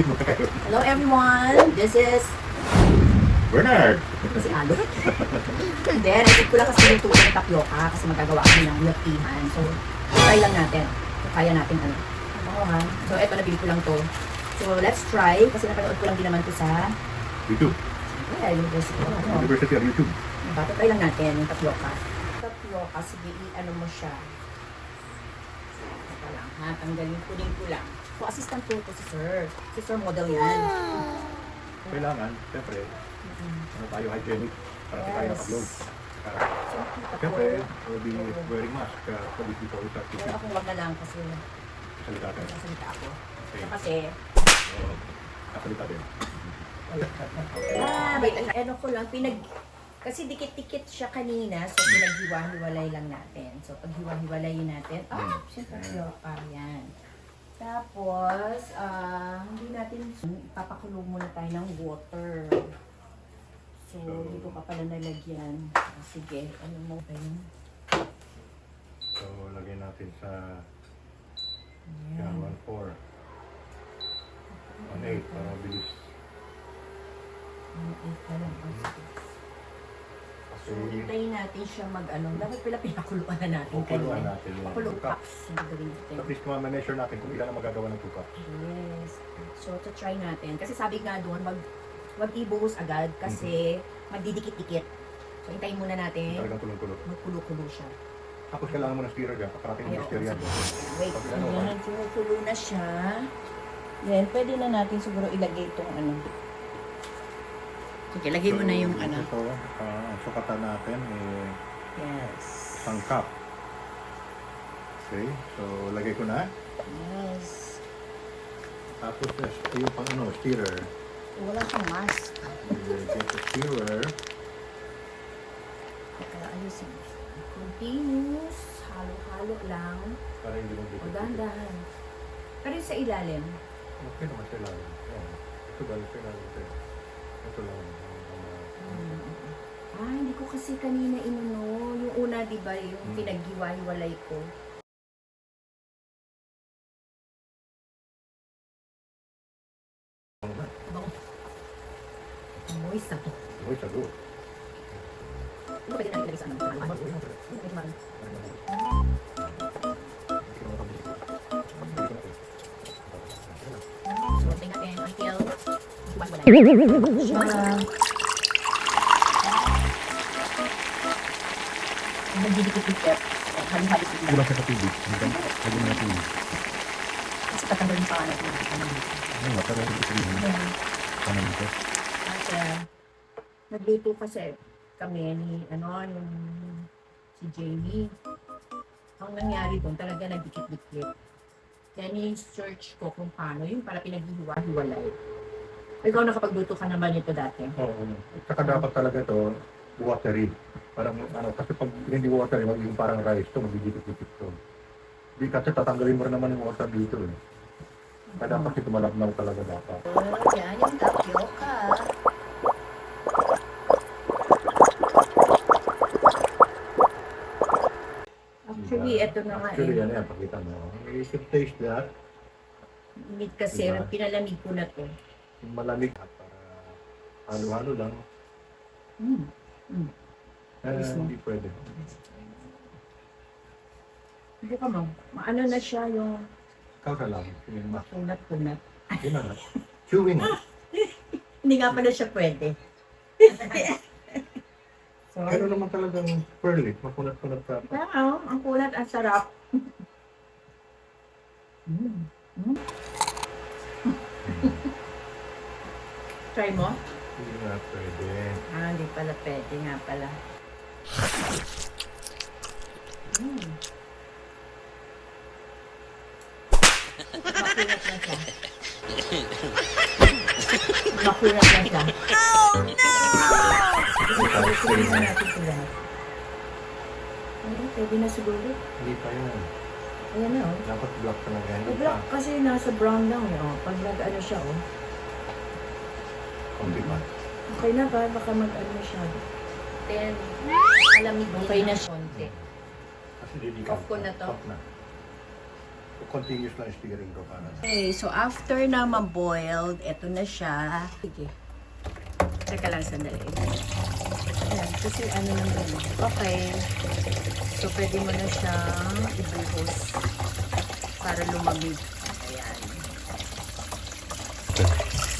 Hello everyone, this is Bernard! si Alo. Then, naisip ko lang kasi yung tuto ng tapioca kasi magagawa kami ng milk teahan. So, try lang natin. So, kaya natin ano. Oo ha. So, eto, nabili ko lang to. So, let's try. Kasi napanood ko lang din naman to sa YouTube. University. University of YouTube. Diba? Try lang natin yung tapioca. Tapioca, sige, i-ano mo siya. Ito lang ha. Tanggalin, kunin ko lang. So, assistant ko to si Sir. Si Sir model yan. Kailangan, siyempre, ano tayo, hygienic para yes. Tayo na-upload. Siyempre, we'll be wearing mask for these people who start to pero akong wag na lang kasi sasalita tayo. sasalita ako. Okay. So, kasi sasalita tayo. wait, ano ko lang, kasi dikit-dikit siya kanina, so pinaghiwa-hiwalay lang natin. So, pag hiwa-hiwalayin natin, siyempre, yan. Tapos, hindi natin, ipapakulo muna tayo ng water. So, hindi ko pa pala nalagyan. Sige, ano mo ba yun? So, lagyan natin sa 1.4. 1.8 para mabilis. 1.8 na lang. So, Kasi, hintayin natin siya mag-ano. Dapat pala pinakuluan na natin. kukuluan natin yun. Pakulo 2 cups. cups. Yung gagawin natin. At least ma-measure natin kung ilan ang magagawa ng 2 cups. Yes. So, to try natin. Kasi sabi nga doon, wag ibuhos agad kasi magdidikit-dikit. So, hintayin muna natin. Talagang kulong-kulo. Magkulo-kulo siya. Tapos kailangan mo ng stirrer dyan. Kaparating mo ng stirrer yan. Wait. Pag ano, Ayan, kumukulo na siya. Then, pwede na natin siguro ilagay itong ano. Sige, lagay mo na yung ano. Ito, sukatan natin Yes. isang cup. Okay, so lagay ko na. Yes. Tapos yung pang ano, stirrer. Wala siyang mask. Get the stirrer. Kaya ayusin. Continuous. Halo-halo lang. Para hindi mo O dahan-dahan. Pero yung sa ilalim. Okay naman sila. Ito ba yung sila? Ito lang. Hindi ko kasi kanina inuno. Yung una, di ba, yung pinaghiwa-hiwalay ko. Moist na to. Uy, sago. Ano pwede natin ilagay sa ano? So, tingnan natin until hiwa-hiwalay. Nagdidikit-dikit. Hali-hali sila. Kulang siya sa tubig. Lagyan mo na tubig. Kasi tatanggalin pa natin. Ano nga, pero ito sabihin. Kanan ito. At nagluto kasi kami ni yung si Jamie. Ang nangyari doon, talaga nagdikit-dikit. Kaya ni-search ko kung paano, yung para pinaghihiwa-hiwalay. Ikaw nakapagluto ka naman ito dati. Oo. Saka dapat talaga ito, watery. Parang ano, kasi pag hindi watery, magiging parang rice ito, magiging-dikit ito. Hindi kasi tatanggalin mo rin naman yung water dito eh. Kaya dapat ito malabnaw talaga dapat. Yan yung tapioca. Actually, ito na nga Actually, yan yan, pakita mo. You should taste that. Init kasi, Diba? pinalamig ko na to. Yung malamig para halo-halo lang. Mismo. Hindi pwede. Hindi ka mo. Maano na siya yung Kausa lang. Yun na. kunat-kunat. Yun na. Chewing. Hindi nga pala siya pwede. So, Pero naman talagang pearly. Makunat-kunat ka. ang kunat, ang sarap. Try mo? Hindi na pwede. Hindi pala pwede nga pala. Makunat na siya. Makunat na siya. Oh no! Pwede na natin sila. Pwede na siguro. Hindi pa yan. Ayan na, oh. Dapat black talaga. Hindi Black pa. kasi nasa brown lang, oh. Pag nag-ano siya, oh. Kunti pa. Okay na ba? Baka mag-ano siya. Then, alamig okay na siya. Konti. Kasi hindi Off ko na to. Off na. continuous lang yung steering ko para. Okay, so after na ma-boiled, eto na siya. Sige. Teka lang sandali. Ayan, kasi ano naman. Okay. So, pwede mo na siyang i-buhos para lumamig. Ayan.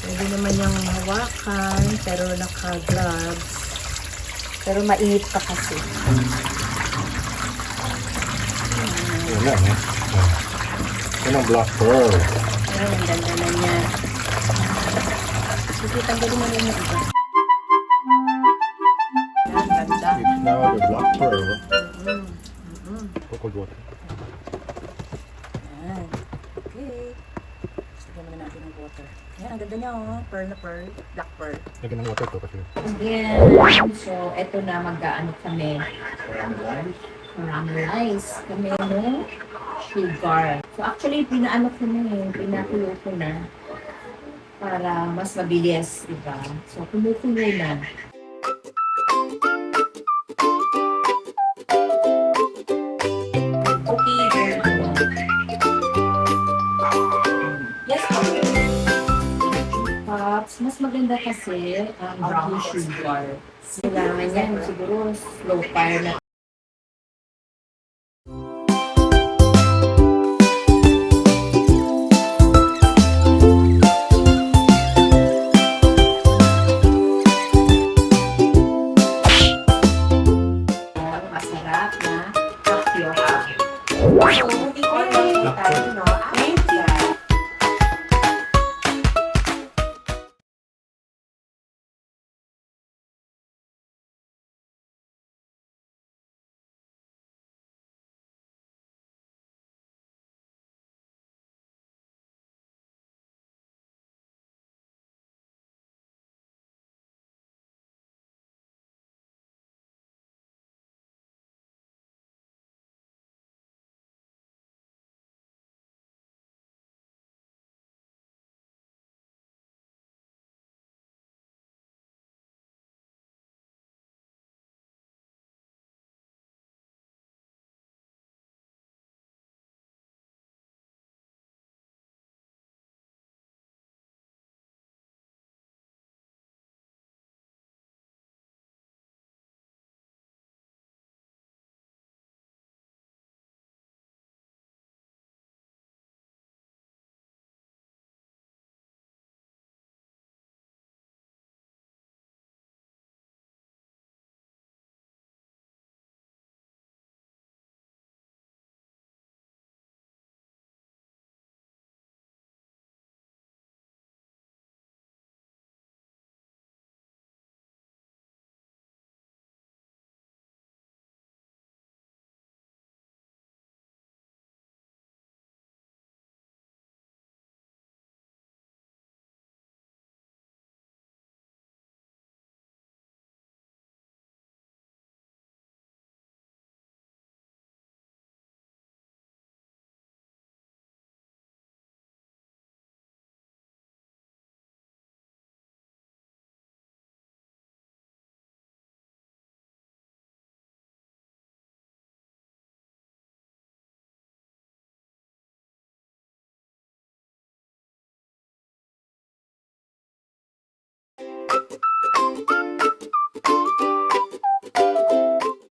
Pwede naman yung hawakan, pero naka-gloves. Pero mainit pa kasi. Yan lang eh. Yan ang black pearl. Ayan, ang ganda na niya. Sige, tanggalin mo na yung iba. Ayan, ganda. It's now the black pearl. Cold water. Ayan. Okay. Lagyan muna natin ng water. Ayan, ang ganda niya oh. Pearl na pearl. Black pearl. Lagyan ng water to kasi. Again. So, eto na mag-ano kami. Caramelize kami ng sugar. So, actually, pinaano ko na eh. Pinakulo ko na. Para mas mabilis, diba? So, kumukulo na. Okay, very good. Yes, okay. Pops, mas maganda kasi ang brown sugar. Kailangan yan siguro slow fire na